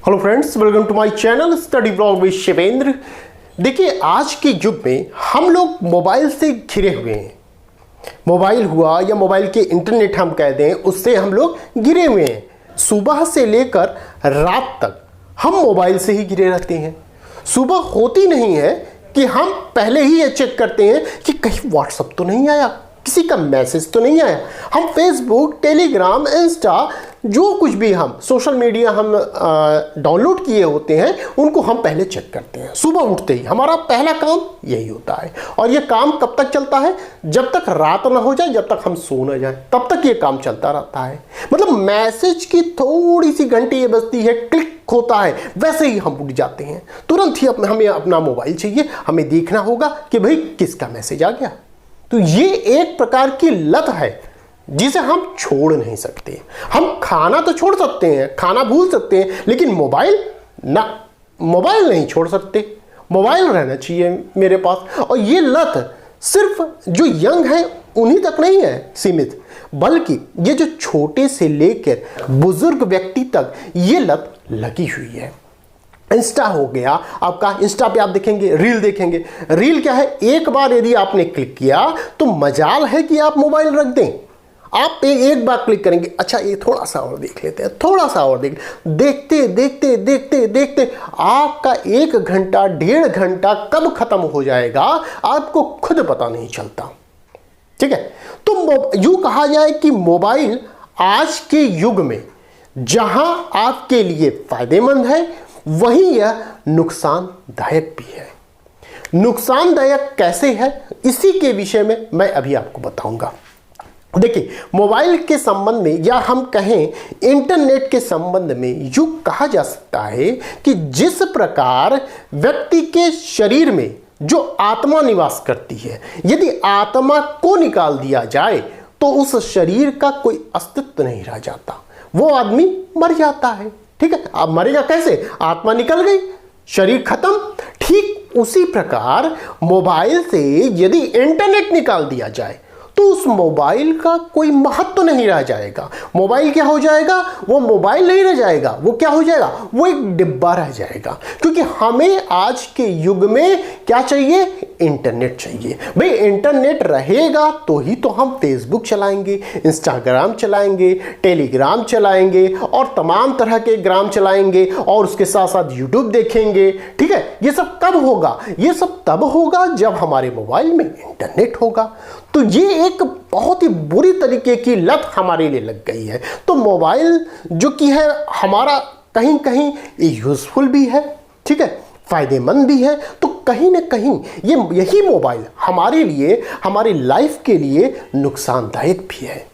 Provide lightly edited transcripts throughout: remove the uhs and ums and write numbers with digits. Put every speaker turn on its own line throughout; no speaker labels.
Hello friends, welcome to my channel study blog with Shivendra. देखिए, आज के युग में हम लोग मोबाइल से घिरे हुए हैं। मोबाइल हुआ या मोबाइल के इंटरनेट हम कह दें, उससे हम लोग घिरे हुए हैं। सुबह से लेकर रात तक हम मोबाइल से ही घिरे रहते हैं। सुबह होती नहीं है कि हम पहले ही ये चेक करते हैं कि कहीं व्हाट्सएप तो नहीं आया, किसी का मैसेज तो नहीं आया। हम फेसबुक, टेलीग्राम, इंस्टा, जो कुछ भी हम सोशल मीडिया हम डाउनलोड किए होते हैं, उनको हम पहले चेक करते हैं। सुबह उठते ही हमारा पहला काम यही होता है। और ये काम कब तक चलता है? जब तक रात ना हो जाए, जब तक हम सो ना जाए, तब तक ये काम चलता रहता है। मतलब मैसेज की थोड़ी सी घंटी ये बजती है, क्लिक होता है, वैसे ही हम उठ जाते हैं। तुरंत ही हमें अपना मोबाइल चाहिए, हमें देखना होगा कि भाई किसका मैसेज आ गया। तो ये एक प्रकार की लत है जिसे हम छोड़ नहीं सकते। हम खाना तो छोड़ सकते हैं, खाना भूल सकते हैं, लेकिन मोबाइल नहीं छोड़ सकते। मोबाइल रहना चाहिए मेरे पास। और ये लत सिर्फ जो यंग है उन्हीं तक नहीं है सीमित, बल्कि ये जो छोटे से लेकर बुजुर्ग व्यक्ति तक ये लत लगी हुई है। इंस्टा हो गया आपका, इंस्टा पे आप देखेंगे, रील देखेंगे। रील क्या है? एक बार यदि आपने क्लिक किया तो मजाल है कि आप मोबाइल रख दें। आप एक बार क्लिक करेंगे, अच्छा ये थोड़ा सा और देख लेते हैं, थोड़ा सा और देखते देखते देखते देखते आपका 1 घंटा 1.5 घंटा कब खत्म हो जाएगा आपको खुद पता नहीं चलता। ठीक है, तो यूं कहा जाए कि मोबाइल आज के युग में जहां आपके लिए फायदेमंद है, वहीं यह नुकसानदायक भी है। नुकसानदायक कैसे है, इसी के विषय में मैं अभी आपको बताऊंगा। देखिए, मोबाइल के संबंध में या हम कहें इंटरनेट के संबंध में यूं कहा जा सकता है कि जिस प्रकार व्यक्ति के शरीर में जो आत्मा निवास करती है, यदि आत्मा को निकाल दिया जाए तो उस शरीर का कोई अस्तित्व नहीं रह जाता, वो आदमी मर जाता है। ठीक है, अब मरेगा कैसे? आत्मा निकल गई, शरीर खत्म। ठीक उसी प्रकार मोबाइल से यदि इंटरनेट निकाल दिया जाए तो उस मोबाइल का कोई महत्व नहीं रह जाएगा। मोबाइल क्या हो जाएगा? वो मोबाइल नहीं रह जाएगा, वो क्या हो जाएगा? वो एक डिब्बा रह जाएगा। क्योंकि हमें आज के युग में क्या चाहिए? इंटरनेट चाहिए। भाई इंटरनेट रहेगा तो ही तो हम फेसबुक चलाएंगे, इंस्टाग्राम चलाएंगे, टेलीग्राम चलाएंगे और तमाम तरह के ग्राम चलाएंगे और उसके साथ साथ यूट्यूब देखेंगे। ठीक है, ये सब कब होगा? ये सब तब होगा जब हमारे मोबाइल में इंटरनेट होगा। तो ये एक बहुत ही बुरी तरीके की लत हमारे लिए लग गई है। तो मोबाइल जो कि है हमारा कहीं कहीं यूजफुल भी है, ठीक है, फायदेमंद भी है, तो कहीं ना कहीं यही मोबाइल हमारे लिए, हमारी लाइफ के लिए नुकसानदायक भी है।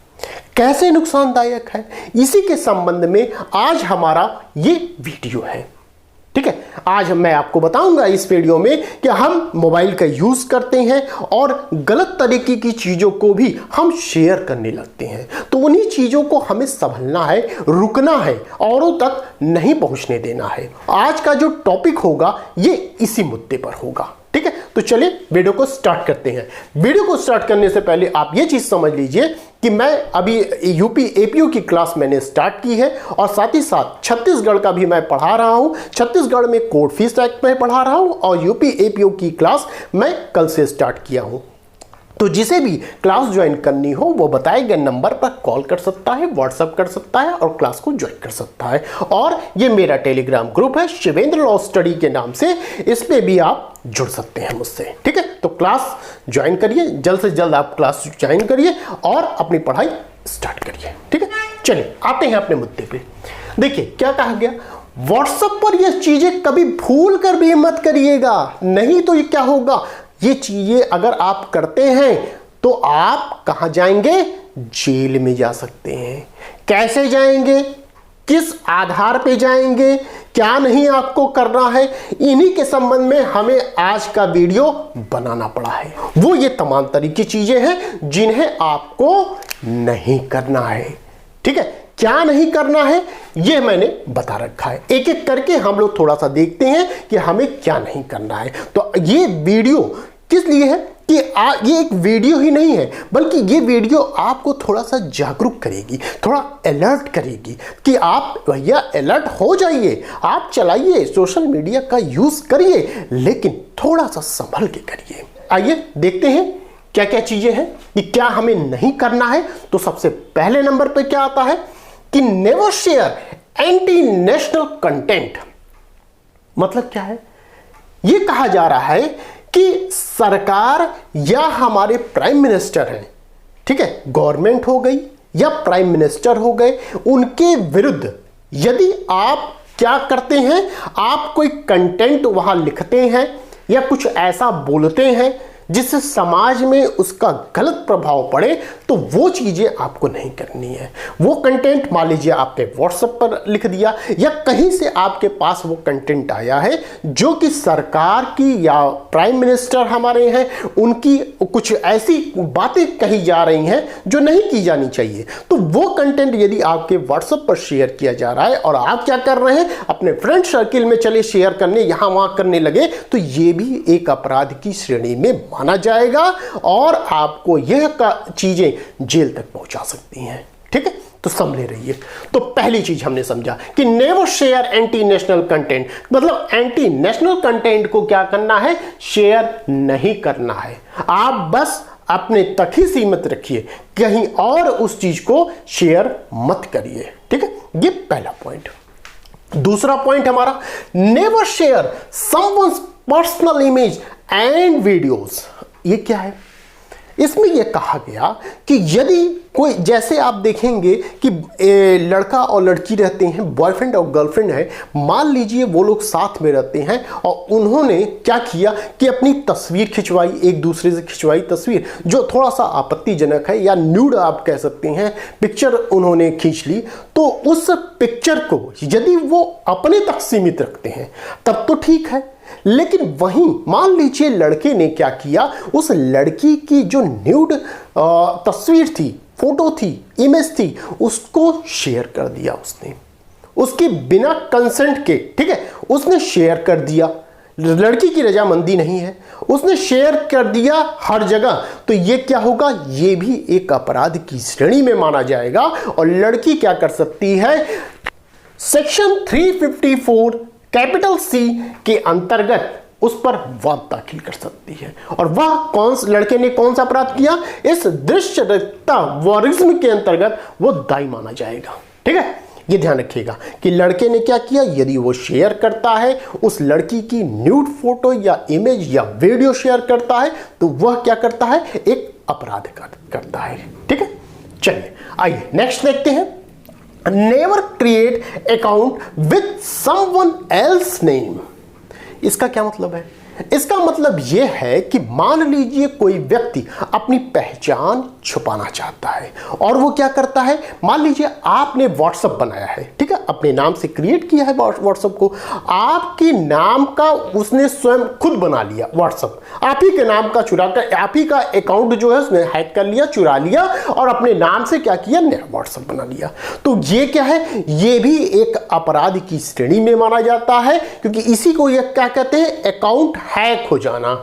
कैसे नुकसानदायक है, इसी के संबंध में आज हमारा ये वीडियो है। ठीक है, आज मैं आपको बताऊंगा इस वीडियो में कि हम मोबाइल का यूज करते हैं और गलत तरीके की चीजों को भी हम शेयर करने लगते हैं। तो उन्हीं चीजों को हमें संभलना है, रुकना है, औरों तक नहीं पहुंचने देना है। आज का जो टॉपिक होगा ये इसी मुद्दे पर होगा। ठीक है, तो चलिए वीडियो को स्टार्ट करते हैं। वीडियो को स्टार्ट करने से पहले आप ये चीज समझ लीजिए कि मैं अभी यूपी एपीओ की क्लास मैंने स्टार्ट की है और साथ ही साथ छत्तीसगढ़ का भी मैं पढ़ा रहा हूं। छत्तीसगढ़ में कोड फीस एक्ट में पढ़ा रहा हूं और यूपी एपीओ की क्लास मैं कल से स्टार्ट किया हूं। तो जिसे भी क्लास ज्वाइन करनी हो वो बताए गए नंबर पर कॉल कर सकता है, व्हाट्सएप कर सकता है और क्लास को ज्वाइन कर सकता है। और ये मेरा टेलीग्राम ग्रुप है शिवेंद्र लॉ स्टडी के नाम से, इस पे भी आप जुड़ सकते हैं मुझसे। ठीक है, तो क्लास ज्वाइन करिए, जल्द से जल्द आप क्लास ज्वाइन करिए और अपनी पढ़ाई स्टार्ट करिए। ठीक है, चलिए आते हैं अपने मुद्दे पे। देखिए क्या कहा गया, व्हाट्सएप पर ये चीजें कभी भूल कर भी मत करिएगा, नहीं तो ये क्या होगा, ये चीजें अगर आप करते हैं तो आप कहां जाएंगे? जेल में जा सकते हैं। कैसे जाएंगे? किस आधार पे जाएंगे? क्या नहीं आपको करना है? इन्हीं के संबंध में हमें आज का वीडियो बनाना पड़ा है। वो ये तमाम तरीके की चीजें हैं जिन्हें आपको नहीं करना है। ठीक है, क्या नहीं करना है ये मैंने बता रखा है। एक एक करके हम लोग थोड़ा सा देखते हैं कि हमें क्या नहीं करना है। तो ये वीडियो किस लिए है? कि ये एक वीडियो ही नहीं है, बल्कि ये वीडियो आपको थोड़ा सा जागरूक करेगी, थोड़ा अलर्ट करेगी कि आप भैया अलर्ट हो जाइए, आप चलाइए, सोशल मीडिया का यूज करिए, लेकिन थोड़ा सा संभल के करिए। आइए देखते हैं क्या क्या चीजें हैं कि क्या हमें नहीं करना है। तो सबसे पहले नंबर पे क्या आता है कि never share anti national content. मतलब क्या है? ये कहा जा रहा है कि सरकार या हमारे प्राइम मिनिस्टर हैं, ठीक है, गवर्नमेंट हो गई या प्राइम मिनिस्टर हो गए, उनके विरुद्ध यदि आप क्या करते हैं, आप कोई कंटेंट वहां लिखते हैं या कुछ ऐसा बोलते हैं जिससे समाज में उसका गलत प्रभाव पड़े, तो वो चीजें आपको नहीं करनी है। वो कंटेंट मान लीजिए आपने व्हाट्सएप पर लिख दिया या कहीं से आपके पास वो कंटेंट आया है जो कि सरकार की या प्राइम मिनिस्टर हमारे हैं, उनकी कुछ ऐसी बातें कही जा रही हैं जो नहीं की जानी चाहिए, तो वो कंटेंट यदि आपके व्हाट्सएप पर शेयर किया जा रहा है और आप क्या कर रहे हैं, अपने फ्रेंड सर्किल में चले शेयर करने, यहां वहां करने लगे, तो ये भी एक अपराध की श्रेणी में माना जाएगा और आपको यह चीजें जेल तक पहुंचा सकती हैं। ठीक है, तो संभले रहिए। तो पहली चीज हमने समझा कि never share anti national content, मतलब एंटी नेशनल कंटेंट को क्या करना है, शेयर नहीं करना है। आप बस अपने तक ही सीमित रखिए, कहीं और उस चीज को शेयर मत करिए। ठीक है, ये पहला पॉइंट। दूसरा पॉइंट हमारा, never share someone's personal image and videos. ये क्या है? इसमें यह कहा गया कि यदि कोई, जैसे आप देखेंगे कि लड़का और लड़की रहते हैं, बॉयफ्रेंड और गर्लफ्रेंड है, मान लीजिए वो लोग साथ में रहते हैं और उन्होंने क्या किया कि अपनी तस्वीर खिंचवाई, एक दूसरे से खिंचवाई तस्वीर जो थोड़ा सा आपत्तिजनक है या न्यूड आप कह सकते हैं, पिक्चर उन्होंने खींच ली, तो उस पिक्चर को यदि वो अपने तक सीमित रखते हैं तब तो ठीक है, लेकिन वहीं मान लीजिए लड़के ने क्या किया, उस लड़की की जो न्यूड तस्वीर थी, फोटो थी, इमेज थी, उसको शेयर कर दिया उसने, उसकी बिना कंसेंट के, ठीक है, उसने शेयर कर दिया, लड़की की रजामंदी नहीं है, उसने शेयर कर दिया हर जगह, तो ये क्या होगा, ये भी एक अपराध की श्रेणी में माना जाएगा और लड़की क्या कर सकती है, सेक्शन 354 कैपिटल सी के अंतर्गत उस पर वाद दाखिल कर सकती है। और वह लड़के ने कौन सा अपराध किया, इस दृश्यता वॉरिज्म के अंतर्गत वो दाई माना जाएगा। ठीक है, ये ध्यान रखिएगा कि लड़के ने क्या किया, यदि वो शेयर करता है, उस लड़की की न्यूड फोटो या इमेज या वीडियो शेयर करता है, तो वह क्या करता है, एक अपराध करता है। ठीक है, चलिए आइए नेक्स्ट देखते हैं। Never create account with someone else name. इसका क्या मतलब है? इसका मतलब यह है कि मान लीजिए कोई व्यक्ति अपनी पहचान छुपाना चाहता है और वो क्या करता है, मान लीजिए आपने व्हाट्सएप बनाया है, ठीक है, अपने नाम से क्रिएट किया है व्हाट्सएप को, आपके नाम का उसने स्वयं खुद बना लिया व्हाट्सएप, आप ही के नाम का चुरा कर, आप ही का अकाउंट जो है उसने हैक कर लिया, चुरा लिया और अपने नाम से क्या किया, नया व्हाट्सएप बना लिया। तो ये क्या है, ये भी एक अपराध की श्रेणी में माना जाता है, क्योंकि इसी को ये क्या कहते हैं, अकाउंट हैक हो जाना।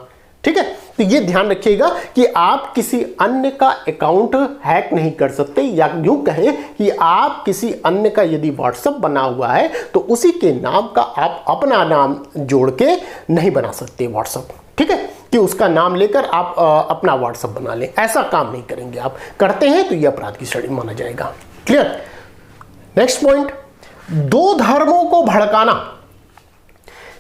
ठीक है, तो ये ध्यान रखिएगा कि आप किसी अन्य का अकाउंट हैक नहीं कर सकते, या यूं कहें कि आप किसी अन्य का यदि व्हाट्सएप बना हुआ है तो उसी के नाम का आप अपना नाम जोड़ के नहीं बना सकते व्हाट्सएप। ठीक है, कि उसका नाम लेकर आप अपना व्हाट्सएप बना लें, ऐसा काम नहीं करेंगे। आप करते हैं तो यह अपराध की श्रेणी माना जाएगा। क्लियर? नेक्स्ट पॉइंट, दो धर्मों को भड़काना।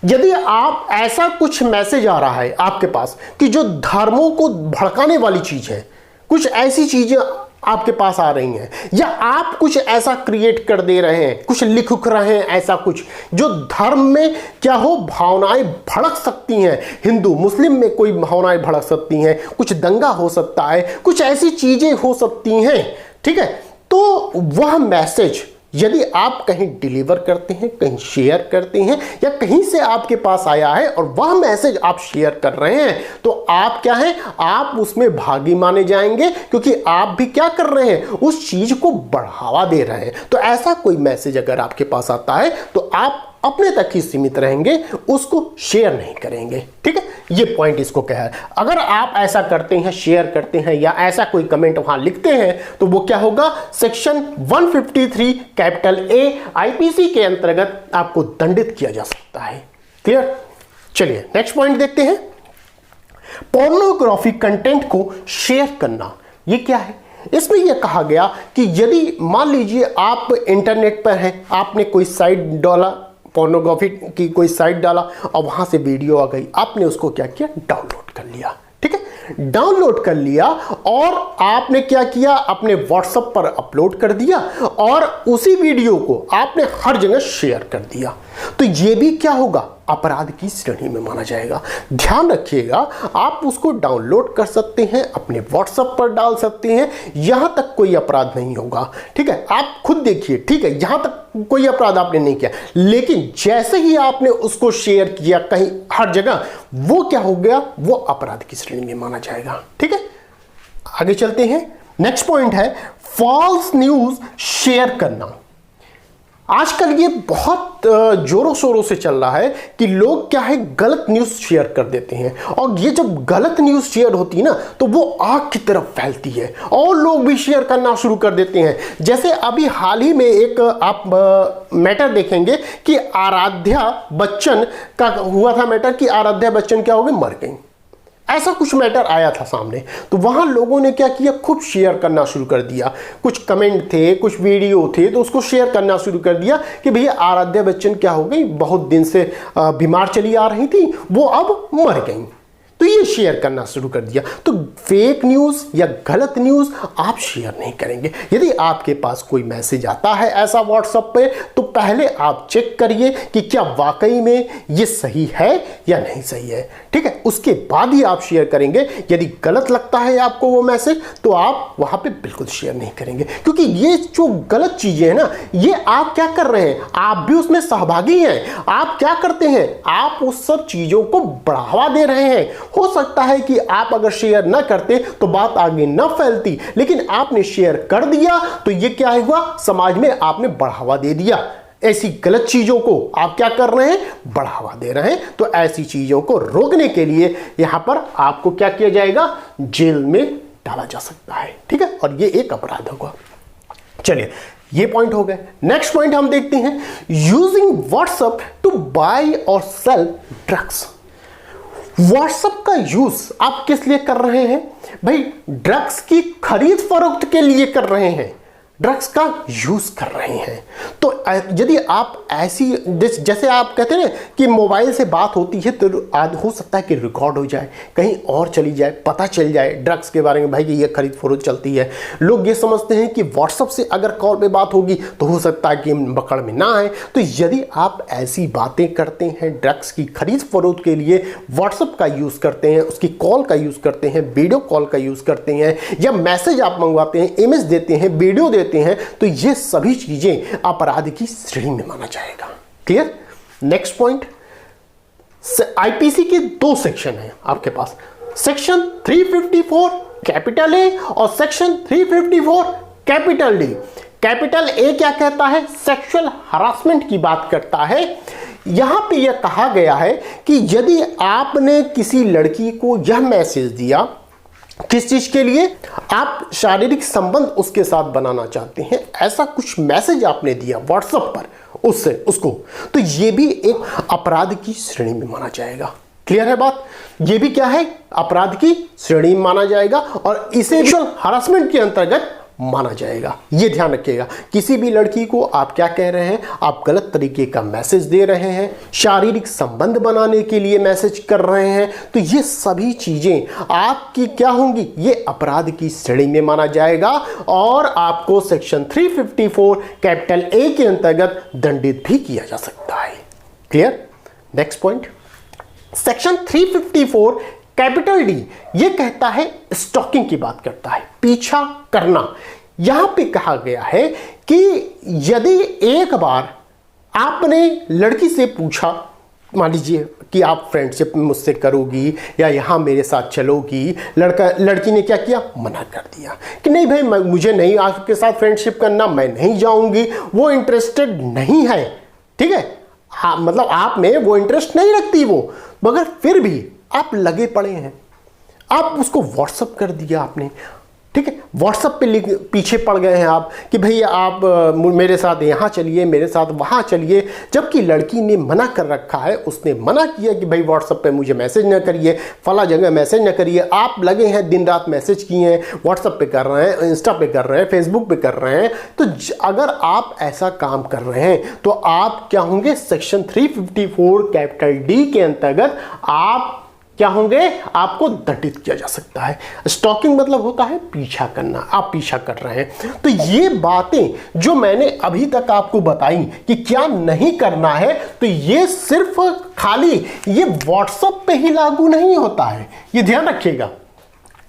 यदि आप ऐसा कुछ मैसेज आ रहा है आपके पास कि जो धर्मों को भड़काने वाली चीज है, कुछ ऐसी चीजें आपके पास आ रही हैं, या आप कुछ ऐसा क्रिएट कर दे रहे हैं, कुछ लिख रहे हैं, ऐसा कुछ जो धर्म में क्या हो, भावनाएं भड़क सकती हैं, हिंदू मुस्लिम में कोई भावनाएं भड़क सकती हैं, कुछ दंगा हो सकता है, कुछ ऐसी चीजें हो सकती हैं। ठीक है, तो वह मैसेज यदि आप कहीं डिलीवर करते हैं, कहीं शेयर करते हैं, या कहीं से आपके पास आया है और वह मैसेज आप शेयर कर रहे हैं, तो आप क्या हैं, आप उसमें भागी माने जाएंगे, क्योंकि आप भी क्या कर रहे हैं, उस चीज को बढ़ावा दे रहे हैं। तो ऐसा कोई मैसेज अगर आपके पास आता है तो आप अपने तक ही सीमित रहेंगे, उसको शेयर नहीं करेंगे। ठीक है, ये पॉइंट इसको कहा है। अगर आप ऐसा करते हैं, शेयर करते हैं या ऐसा कोई कमेंट वहां लिखते हैं तो वो क्या होगा, सेक्शन 153 कैपिटल ए आईपीसी के अंतर्गत आपको दंडित किया जा सकता है। क्लियर? चलिए नेक्स्ट पॉइंट देखते हैं। पोर्नोग्राफी कंटेंट को शेयर करना, ये क्या है? इसमें यह कहा गया कि यदि मान लीजिए आप इंटरनेट पर हैं, आपने कोई साइट डाला, पोर्नोग्राफी की कोई साइट डाला और वहां से वीडियो आ गई, आपने उसको क्या किया, डाउनलोड कर लिया। ठीक है, डाउनलोड कर लिया और आपने क्या किया, अपने व्हाट्सएप पर अपलोड कर दिया और उसी वीडियो को आपने हर जगह शेयर कर दिया, तो यह भी क्या होगा, अपराध की श्रेणी में माना जाएगा। ध्यान रखिएगा, आप उसको डाउनलोड कर सकते हैं, अपने व्हाट्सएप पर डाल सकते हैं, यहां तक कोई अपराध नहीं होगा। ठीक है, आप खुद देखिए। ठीक है, यहां तक कोई अपराध आपने नहीं किया, लेकिन जैसे ही आपने उसको शेयर किया कहीं हर जगह, वो क्या हो गया, वो अपराध की श्रेणी में माना जाएगा। ठीक है, आगे चलते हैं। नेक्स्ट पॉइंट है फॉल्स न्यूज शेयर करना। आजकल ये बहुत जोरों शोरों से चल रहा है कि लोग क्या है, गलत न्यूज शेयर कर देते हैं, और ये जब गलत न्यूज शेयर होती है ना तो वो आग की तरफ फैलती है और लोग भी शेयर करना शुरू कर देते हैं। जैसे अभी हाल ही में एक आप मैटर देखेंगे कि आराध्या बच्चन का हुआ था मैटर, कि आराध्या बच्चन क्या हो गई, मर गई। ऐसा कुछ मैटर आया था सामने, तो वहां लोगों ने क्या किया, खूब शेयर करना शुरू कर दिया। कुछ कमेंट थे, कुछ वीडियो थे, तो उसको शेयर करना शुरू कर दिया कि भैया आराध्या बच्चन क्या हो गई, बहुत दिन से बीमार चली आ रही थी, वो अब मर गई, तो ये शेयर करना शुरू कर दिया। तो फेक न्यूज या गलत न्यूज आप शेयर नहीं करेंगे। यदि आपके पास कोई मैसेज आता है ऐसा व्हाट्सएप पे, तो पहले आप चेक करिए कि क्या वाकई में ये सही है या नहीं सही है। ठीक है, उसके बाद ही आप शेयर करेंगे। यदि गलत लगता है आपको वो मैसेज, तो आप वहां पे बिल्कुल शेयर नहीं करेंगे, क्योंकि ये जो गलत चीजें हैं ना, ये आप क्या कर रहे हैं, आप भी उसमें सहभागी हैं। आप क्या करते हैं, आप उस सब चीजों को बढ़ावा दे रहे हैं। हो सकता है कि आप अगर शेयर ना करते तो बात आगे ना फैलती, लेकिन आपने शेयर कर दिया तो ये क्या हुआ, समाज में आपने बढ़ावा दे दिया। ऐसी गलत चीजों को आप क्या कर रहे हैं, बढ़ावा दे रहे हैं। तो ऐसी चीजों को रोकने के लिए यहां पर आपको क्या किया जाएगा, जेल में डाला जा सकता है। ठीक है, और ये एक अपराध होगा। चलिए, ये पॉइंट हो गए। नेक्स्ट पॉइंट हम देखते हैं, यूजिंग व्हाट्सएप टू बाय और सेल ड्रग्स। व्हाट्सएप का यूज आप किस लिए कर रहे हैं भाई, ड्रग्स की खरीद फरोख्त के लिए कर रहे हैं, ड्रग्स का यूज कर रहे हैं। तो यदि आप ऐसी जैसे आप कहते हैं कि मोबाइल से बात होती है, तो हो सकता है कि रिकॉर्ड हो जाए, कहीं और चली जाए, पता चल जाए ड्रग्स के बारे में, भाई कि ये खरीद फरोख्त चलती है। लोग ये समझते हैं कि व्हाट्सएप से अगर कॉल पे बात होगी तो हो सकता है कि हम पकड़ में ना आए। तो यदि आप ऐसी बातें करते हैं, ड्रग्स की खरीद फरोख्त के लिए व्हाट्सएप का यूज करते हैं, उसकी कॉल का यूज करते हैं, वीडियो कॉल का यूज करते हैं, या मैसेज आप मंगवाते हैं, इमेज देते हैं, वीडियो देते हैं, तो ये सभी चीजें अपराध की श्रेणी में माना जाएगा। क्लियर? नेक्स्ट पॉइंट, आईपीसी के दो सेक्शन हैं आपके पास, सेक्शन 354 कैपिटल ए और section 354 capital D. Capital A क्या कहता है, सेक्सुअल हरासमेंट की बात करता है। यहां पे यह कहा गया है कि यदि आपने किसी लड़की को यह मैसेज दिया, किस चीज के लिए, आप शारीरिक संबंध उसके साथ बनाना चाहते हैं, ऐसा कुछ मैसेज आपने दिया व्हाट्सएप पर उससे उसको, तो यह भी एक अपराध की श्रेणी में माना जाएगा। क्लियर है बात? यह भी क्या है, अपराध की श्रेणी में माना जाएगा और इसे सेक्सुअल हरासमेंट के अंतर्गत माना जाएगा। यह ध्यान रखिएगा, किसी भी लड़की को आप क्या कह रहे हैं, आप गलत तरीके का मैसेज दे रहे हैं, शारीरिक संबंध बनाने के लिए मैसेज कर रहे हैं, तो ये सभी चीजें आपकी क्या होंगी, ये अपराध की श्रेणी में माना जाएगा और आपको सेक्शन 354 कैपिटल ए के अंतर्गत दंडित भी किया जा सकता है। Clear? Next point, section 354 capital D ये कहता है, स्टॉकिंग की बात करता है, पीछा करना। यहां पे कहा गया है कि यदि एक बार आपने लड़की से पूछा, मान लीजिए कि आप फ्रेंडशिप मुझसे करोगी या यहां मेरे साथ चलोगी, लड़की ने क्या किया, मना कर दिया कि नहीं भाई मुझे नहीं आपके साथ फ्रेंडशिप करना, मैं नहीं जाऊंगी, वो इंटरेस्टेड नहीं है। ठीक है, हाँ, मतलब आप में वो इंटरेस्ट नहीं रखती वो, मगर फिर भी आप लगे पड़े हैं, आप उसको व्हाट्सअप कर दिया आपने, ठीक है, व्हाट्सएप पे पीछे पड़ गए हैं आप कि भैया आप मेरे साथ यहाँ चलिए, मेरे साथ वहाँ चलिए, जबकि लड़की ने मना कर रखा है, उसने मना किया कि भाई व्हाट्सएप पे मुझे मैसेज ना करिए, फला जगह मैसेज ना करिए। आप लगे हैं दिन रात मैसेज किए हैं, व्हाट्सएप पे कर रहे हैं, इंस्टा पे कर रहे हैं, फेसबुक पे कर रहे हैं। तो अगर आप ऐसा काम कर रहे हैं तो आप क्या होंगे, सेक्शन 354 कैपिटल डी के अंतर्गत आप क्या होंगे, आपको दंडित किया जा सकता है। स्टॉकिंग मतलब होता है पीछा करना, आप पीछा कर रहे हैं। तो ये बातें जो मैंने अभी तक आपको बताई कि क्या नहीं करना है, तो ये सिर्फ खाली ये व्हाट्सएप पे ही लागू नहीं होता है, ये ध्यान रखिएगा।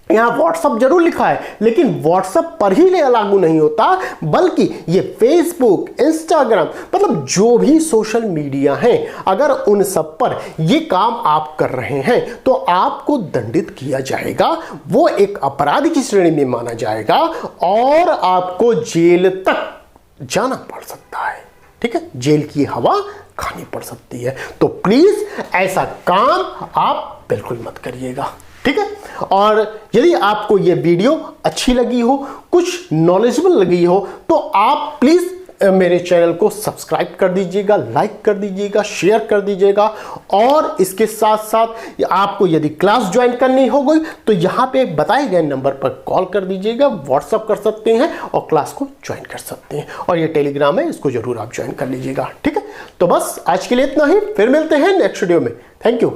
यहां व्हाट्सएप जरूर लिखा है, लेकिन व्हाट्सएप पर ही लागू नहीं होता, बल्कि ये फेसबुक, इंस्टाग्राम, मतलब जो भी सोशल मीडिया हैं, अगर उन सब पर ये काम आप कर रहे हैं तो आपको दंडित किया जाएगा। वो एक अपराध की श्रेणी में माना जाएगा और आपको जेल तक जाना पड़ सकता है। ठीक है, जेल की हवा खानी पड़ सकती है। तो प्लीज ऐसा काम आप बिल्कुल मत करिएगा, ठीक है। और यदि आपको यह वीडियो अच्छी लगी हो, कुछ नॉलेजेबल लगी हो, तो आप प्लीज मेरे चैनल को सब्सक्राइब कर दीजिएगा, लाइक कर दीजिएगा, शेयर कर दीजिएगा। और इसके साथ साथ आपको यदि क्लास ज्वाइन करनी हो गई तो यहाँ पे बताए गए नंबर पर कॉल कर दीजिएगा, व्हाट्सअप कर सकते हैं और क्लास को ज्वाइन कर सकते हैं। और ये टेलीग्राम है, इसको जरूर आप ज्वाइन कर लीजिएगा, ठीक है। तो बस आज के लिए इतना ही, फिर मिलते हैं नेक्स्ट वीडियो में। Thank you.